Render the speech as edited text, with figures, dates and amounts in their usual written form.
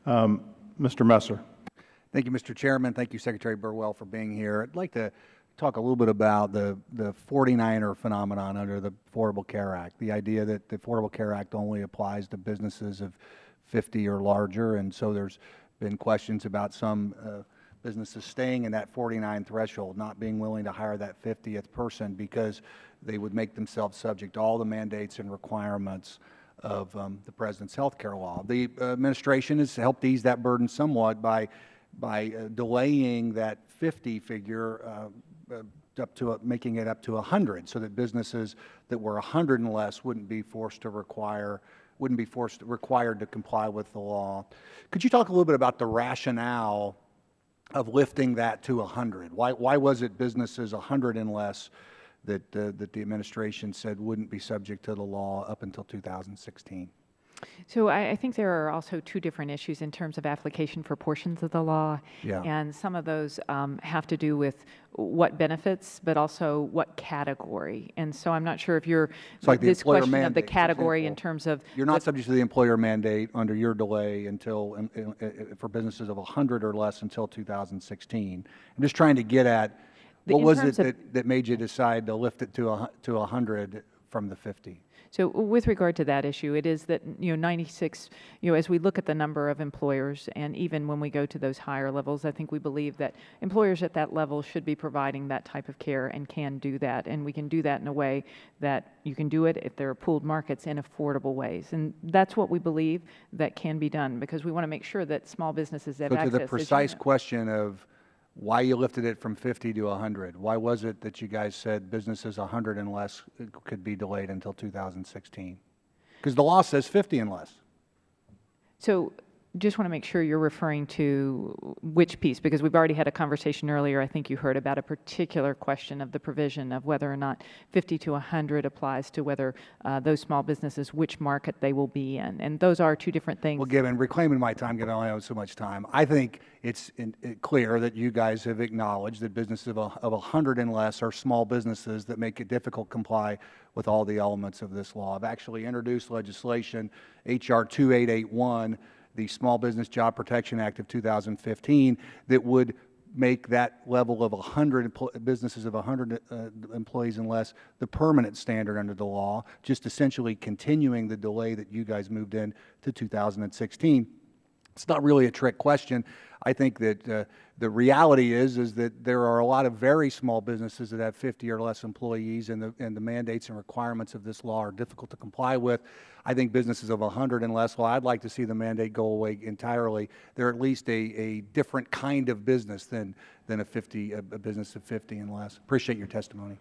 Mr. Messer. Thank you, Mr. Chairman. Thank you, Secretary Burwell, for being here. I'd like to talk a little bit about the 49er phenomenon under the Affordable Care Act, the idea that the Affordable Care Act only applies to businesses of 50 or larger, and so there's been questions about some businesses staying in that 49 threshold, not being willing to hire that 50th person because they would make themselves subject to all the mandates and requirements of the President's health care law. The administration has helped ease that burden somewhat by delaying that 50 figure up to making it up to 100, so that businesses that were 100 and less wouldn't be required to comply with the law. Could you talk a little bit about the rationale of lifting that to 100? Why was it businesses 100 and less that the administration said wouldn't be subject to the law up until 2016? So I think there are also two different issues in terms of application for portions of the law. Yeah. And some of those have to do with what benefits, but also what category. And so I'm not sure if you're, like this question mandate, of the category in terms of. You're not subject to the employer mandate under your delay until, for businesses of 100 or less until 2016. I'm just trying to get at what was it that made you decide to lift it to 100 from the 50? So with regard to that issue, it is that, 96, as we look at the number of employers, and even when we go to those higher levels, I think we believe that employers at that level should be providing that type of care and can do that. And we can do that in a way that you can do it if there are pooled markets in affordable ways. And that's what we believe that can be done, because we want to make sure that small businesses have access. So to the precise question of why you lifted it from 50 to 100. Why was it that you guys said businesses 100 and less could be delayed until 2016? Because the law says 50 and less. So just want to make sure you're referring to which piece, because we've already had a conversation earlier. I think you heard about a particular question of the provision of whether or not 50 to 100 applies to whether those small businesses, which market they will be in. And those are two different things. Well, given reclaiming my time, given I only have so much time, I think it's clear that you guys have acknowledged that businesses of 100 and less are small businesses that make it difficult to comply with all the elements of this law. I've actually introduced legislation, H.R. 2881, the Small Business Job Protection Act of 2015, that would make that level of 100 businesses of 100 employees and less the permanent standard under the law, just essentially continuing the delay that you guys moved in to 2016. It's not really a trick question. I think that the reality is that there are a lot of very small businesses that have 50 or less employees, and the mandates and requirements of this law are difficult to comply with. I think businesses of 100 and less, well, I'd like to see the mandate go away entirely. They're at least a different kind of business than a business of 50 and less. Appreciate your testimony.